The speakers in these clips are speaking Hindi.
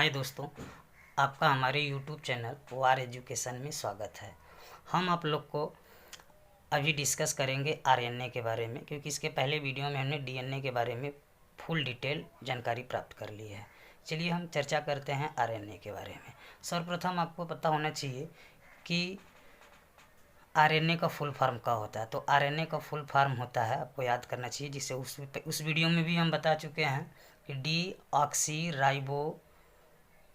हाय दोस्तों, आपका हमारे यूट्यूब चैनल वार एजुकेशन में स्वागत है। हम आप लोग को अभी डिस्कस करेंगे आरएनए के बारे में, क्योंकि इसके पहले वीडियो में हमने डीएनए के बारे में फुल डिटेल जानकारी प्राप्त कर ली है। चलिए हम चर्चा करते हैं आरएनए के बारे में। सर्वप्रथम आपको पता होना चाहिए कि आरएनए का फुल फॉर्म क्या होता है। तो आरएनए का फुल फॉर्म होता है, आपको याद करना चाहिए, जिसे उस वीडियो में भी हम बता चुके हैं कि D oxy ribo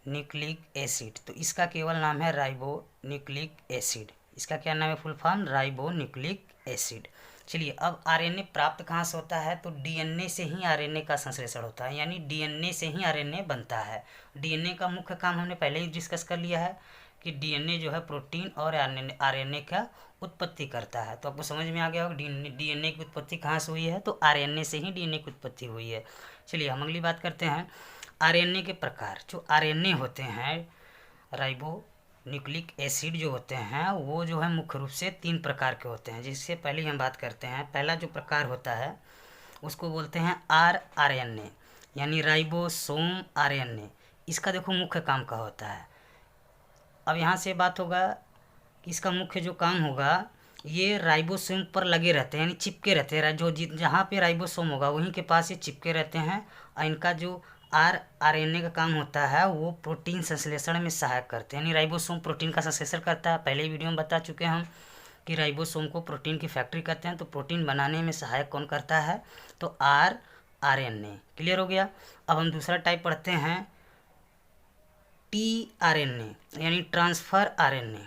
nucleic acid. तो इसका केवल नाम है राइबो न्यूक्लिक एसिड। इसका क्या नाम है full form? Ribo nucleic acid. चलिए, अब आरएनए प्राप्त कहाँ से होता है? तो डीएनए से ही आरएनए का संश्लेषण होता है, यानी डीएनए से ही आरएनए बनता है। डीएनए का मुख्य काम हमने पहले ही डिस्कस कर लिया है कि डीएनए जो है प्रोटीन और आरएनए का उत्पत्ति करता है। तो आपको समझ में आ गया होगा डीएनए की उत्पत्ति कहाँ से हुई है। तो आरएनए से ही डीएनए की उत्पत्ति हुई है। चलिए हम अगली बात करते हैं। आरएनए के प्रकार, जो आरएनए होते हैं राइबो न्यूक्लिक एसिड जो होते हैं, वो जो है मुख्य रूप से 3 प्रकार के होते हैं। जिससे पहले हम बात करते हैं, पहला जो प्रकार होता है उसको बोलते हैं आरएनए, यानी राइबोसोम आरएनए। इसका देखो मुख्य काम क्या होता है। अब यहाँ से बात होगा कि इसका मुख्य जो काम होगा, ये राइबोसोम पर लगे रहते हैं, यानी चिपके रहते हैं। जो जहाँ पे राइबोसोम होगा वहीं के पास ये चिपके रहते हैं। और इनका जो आरएनए का काम होता है वो प्रोटीन संश्लेषण में सहायक करते हैं, यानी राइबोसोम प्रोटीन का संश्लेषण करता है। पहले वीडियो में बता चुके हैं हम कि राइबोसोम को प्रोटीन की फैक्ट्री कहते हैं। तो प्रोटीन बनाने में सहायक कौन करता है? तो आरएनए। क्लियर हो गया। अब हम दूसरा टाइप पढ़ते हैं, टीआरएनए, यानी ट्रांसफर आरएनए।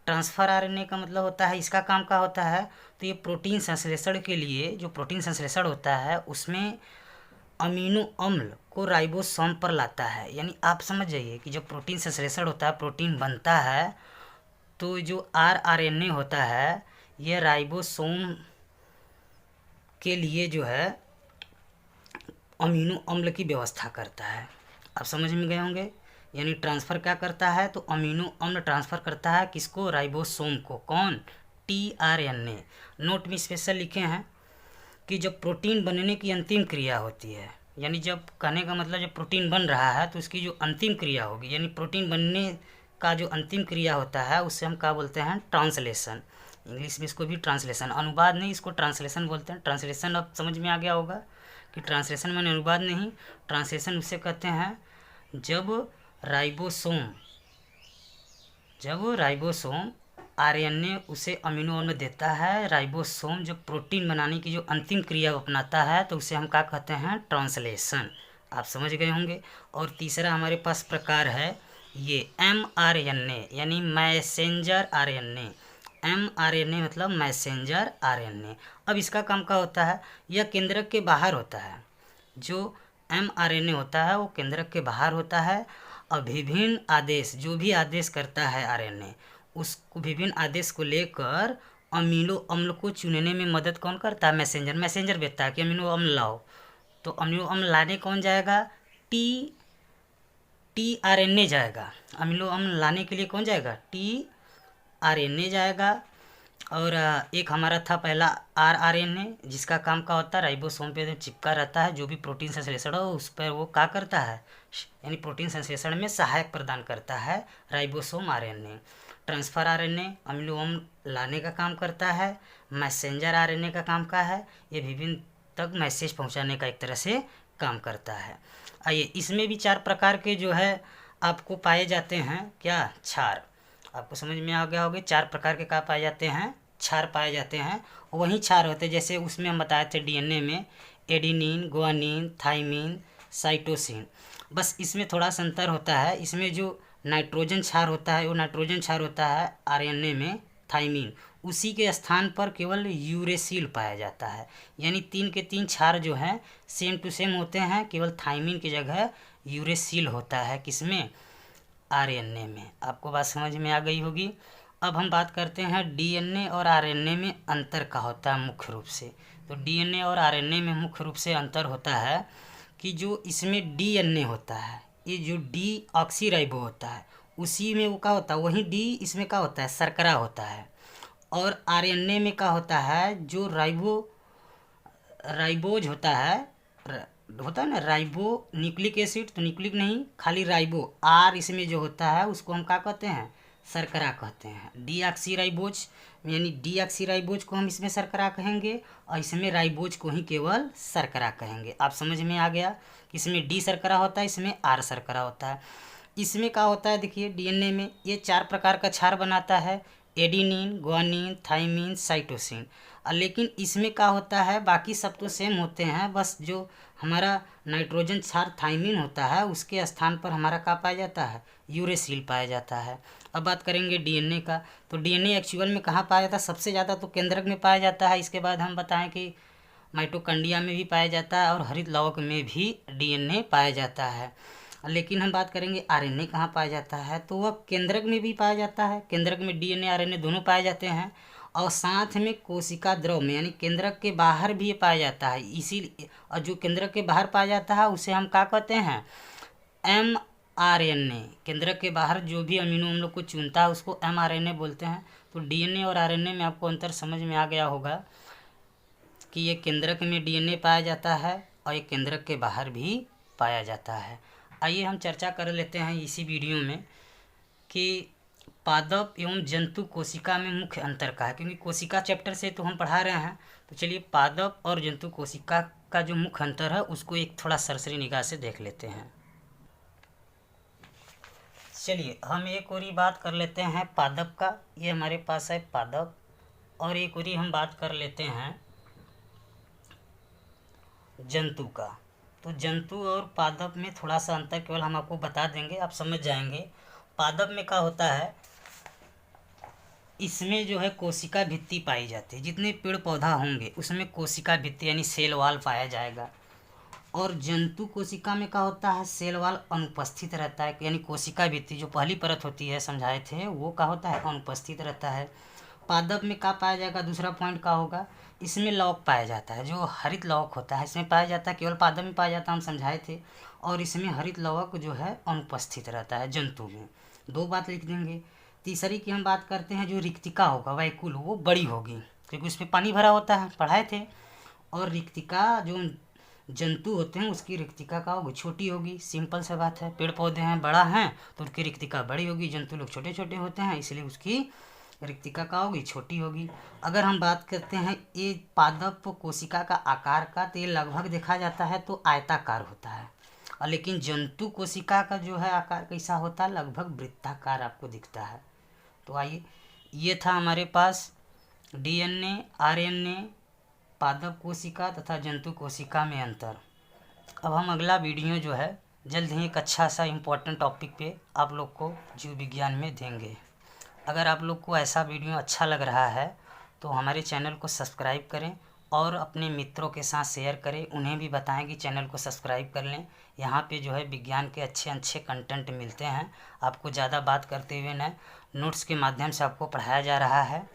ट्रांसफर आरएनए का मतलब होता है, इसका काम क्या होता है? तो ये प्रोटीन संश्लेषण के लिए, जो प्रोटीन संश्लेषण होता है उसमें अमीनो अम्ल को राइबोसोम पर लाता है। यानी आप समझ जाइए कि जब प्रोटीन संश्लेषण होता है, प्रोटीन बनता है, तो जो आरएनए होता है यह राइबोसोम के लिए जो है अमीनो अम्ल की व्यवस्था करता है। आप समझ में गए होंगे। यानी ट्रांसफ़र क्या करता है? तो अमीनो अम्ल ट्रांसफ़र करता है किसको? राइबोसोम को। कौन? टीआरएनए। नोट में स्पेशल लिखे हैं कि जब प्रोटीन बनने की अंतिम क्रिया होती है, यानी जब कहने का मतलब जब प्रोटीन बन रहा है तो उसकी जो अंतिम क्रिया होगी, यानी प्रोटीन बनने का जो अंतिम क्रिया होता है उससे हम क्या बोलते हैं? ट्रांसलेशन। इंग्लिश में इसको भी ट्रांसलेशन, अनुवाद नहीं, इसको ट्रांसलेशन बोलते हैं। ट्रांसलेशन अब समझ में आ गया होगा कि ट्रांसलेशन माने अनुवाद नहीं, ट्रांसलेशन उसे कहते हैं जब राइबोसोम आरएनए उसे अमीनो अम्ल देता है। राइबोसोम जब प्रोटीन बनाने की जो अंतिम क्रिया अपनाता है तो उसे हम क्या कहते हैं? ट्रांसलेशन। आप समझ गए होंगे। और तीसरा हमारे पास प्रकार है ये एमआरएनए, यानी मैसेंजर आरएनए। एमआरएनए मतलब मैसेंजर आरएनए। अब इसका काम क्या होता है? यह केंद्रक के बाहर होता है। जो एमआरएनए होता है वो केंद्रक के बाहर होता है और विभिन्न आदेश, जो भी आदेश करता है आरएनए, उसको विभिन्न आदेश को लेकर अमीनो अम्ल को चुनने में मदद कौन करता है? मैसेंजर भेजता है कि अमीनो अम्ल लाओ। तो अमीनो अम्ल लाने कौन जाएगा? टीआरएनए जाएगा। अमीनो अम्ल लाने के लिए कौन जाएगा? टीआरएनए जाएगा। और एक हमारा था पहला आरएनए, जिसका काम क्या होता है? राइबोसोम पे चिपका रहता है, जो भी प्रोटीन संश्लेषण हो उस पर वो क्या करता है? यानी प्रोटीन संश्लेषण में सहायक प्रदान करता है ribosome RNA. Transfer RNA amino अम्ल लाने का काम करता है। मैसेंजर आरएनए का काम क्या है? ये विभिन्न तक मैसेज पहुंचाने का एक तरह से काम करता है। आइए, इसमें भी 4 प्रकार के जो है आपको पाए जाते हैं। क्या? क्षार। आपको समझ में आ गया होगा। 4 प्रकार के क्या पाए जाते हैं? क्षार पाए जाते हैं। वही क्षार होते हैं जैसे उसमें हम बताए थे डीएनए में एडेनिन, गुआनिन, थाइमिन, साइटोसिन। बस इसमें थोड़ा सा अंतर होता है। इसमें जो नाइट्रोजन क्षार होता है वो नाइट्रोजन क्षार होता है आरएनए में थाइमिन। उसी के स्थान पर केवल यूरेसिल पाया जाता है। यानी 3 के 3 क्षार जो हैं सेम टू सेम होते हैं, केवल थाइमिन की जगह यूरेसिल होता है। किसमें? आरएनए में। आपको बात समझ में आ गई होगी। अब हम बात करते हैं डीएनए और आरएनए में अंतर क्या होता है मुख्य रूप से। तो डीएनए और आरएनए में मुख्य रूप से अंतर होता है कि जो इसमें डीएनए होता है, ये जो डी ऑक्सीराइबो होता है उसी में वो क्या होता है? वही डी इसमें क्या होता है? शर्करा होता है। और आरएनए में क्या होता है? जो राइबोज होता है, होता है ना राइबो न्यूक्लिक एसिड, तो न्यूक्लिक नहीं खाली राइबो, आर इसमें जो होता है उसको हम क्या कहते हैं, शर्करा कहते हैं। डीऑक्सीराइबोज यानी डीऑक्सीराइबोज को हम इसमें शर्करा कहेंगे और इसमें राइबोज को ही केवल शर्करा कहेंगे। आप समझ में आ गया कि इसमें डी शर्करा होता है, इसमें आर शर्करा होता है। इसमें क्या होता है देखिए, डीएनए में ये 4 प्रकार का क्षार बनाता है, एडिनिन, ग्वानिन, थाइमिन, साइटोसिन। लेकिन इसमें क्या होता है, बाकी सब तो सेम होते हैं, बस जो हमारा नाइट्रोजन क्षार थाइमिन होता है उसके स्थान पर हमारा क्या पाया जाता है, यूरेसिल पाया जाता है। अब बात करेंगे डीएनए का, तो डीएनए एक्चुअल में कहाँ पाया जाता है, सबसे ज़्यादा तो केंद्रक में पाया जाता है। इसके बाद हम बताएं कि माइटोकॉन्ड्रिया में भी पाया जाता है और हरित लवक में भी डीएनए पाया जाता है। लेकिन हम बात करेंगे आरएनए कहाँ पाया जाता है, तो वह केंद्रक में भी पाया जाता है। केंद्रक में डीएनए आरएनए दोनों पाए जाते हैं और साथ में कोशिका द्रव में यानी केंद्रक के बाहर भी ये पाया जाता है। इसी और जो केंद्रक के बाहर पाया जाता है उसे हम क्या कहते हैं, mRNA। केंद्रक के बाहर जो भी अमीनो हम लोग को चुनता है उसको mRNA बोलते हैं। तो डीएनए और आरएनए में आपको अंतर समझ में आ गया होगा कि ये केंद्रक में डीएनए पाया जाता है और ये केंद्रक के बाहर भी पाया जाता है। आइए हम चर्चा कर लेते हैं इसी वीडियो में कि पादप एवं जंतु कोशिका में मुख्य अंतर का है, क्योंकि कोशिका चैप्टर से तो हम पढ़ा रहे हैं। तो चलिए पादप और जंतु कोशिका का जो मुख्य अंतर है उसको एक थोड़ा सरसरी निगाह से देख लेते हैं। चलिए हम एक और बात कर लेते हैं पादप का, ये हमारे पास है पादप, और एक और हम बात कर लेते हैं जंतु का। तो जंतु और पादप में थोड़ा सा अंतर केवल हम आपको बता देंगे, आप समझ जाएंगे। पादप में क्या होता है, इसमें जो है कोशिका भित्ति पाई जाती है, जितने पेड़ पौधा होंगे उसमें कोशिका भित्ति यानी सेल वाल पाया जाएगा। और जंतु कोशिका में क्या होता है, सेल वाल अनुपस्थित रहता है, यानी कोशिका भित्ति जो पहली परत होती है समझाए थे वो क्या होता है, अनुपस्थित रहता है। पादप में क्या पाया जाएगा, दूसरा पॉइंट क्या होगा, इसमें लवक पाया जाता है, जो हरित लवक होता है इसमें पाया जाता है, केवल पादप में पाया जाता है हम समझाए थे। और इसमें हरित लवक जो है अनुपस्थित रहता है जंतु में। 2 बात लिख देंगे। तीसरी की हम बात करते हैं, जो रिक्तिका होगा वैकुल वो बड़ी होगी क्योंकि उसमें पानी भरा होता है, पढ़ाए थे। और रिक्तिका जो जंतु होते हैं उसकी रिक्तिका का होगी छोटी होगी, सिंपल सा बात है। पेड़ पौधे हैं बड़ा हैं तो उनकी रिक्तिका बड़ी होगी, जंतु लोग छोटे छोटे होते हैं इसलिए उसकी रिक्तिका का होगी छोटी होगी। अगर हम बात करते हैं ये पादप कोशिका का आकार का, तो ये लगभग देखा जाता है तो आयताकार होता है, और लेकिन जंतु कोशिका का जो है आकार कैसा होता है, लगभग वृत्ताकार आपको दिखता है। तो आइए, ये था हमारे पास डीएनए आरएनए, पादप कोशिका तथा जंतु कोशिका में अंतर। अब हम अगला वीडियो जो है जल्द ही एक अच्छा सा इम्पोर्टेंट टॉपिक पे आप लोग को जीव विज्ञान में देंगे। अगर आप लोग को ऐसा वीडियो अच्छा लग रहा है तो हमारे चैनल को सब्सक्राइब करें और अपने मित्रों के साथ शेयर करें, उन्हें भी बताएं कि चैनल को सब्सक्राइब कर लें। यहाँ पे जो है विज्ञान के अच्छे अच्छे कंटेंट मिलते हैं, आपको ज़्यादा बात करते हुए न नोट्स के माध्यम से आपको पढ़ाया जा रहा है।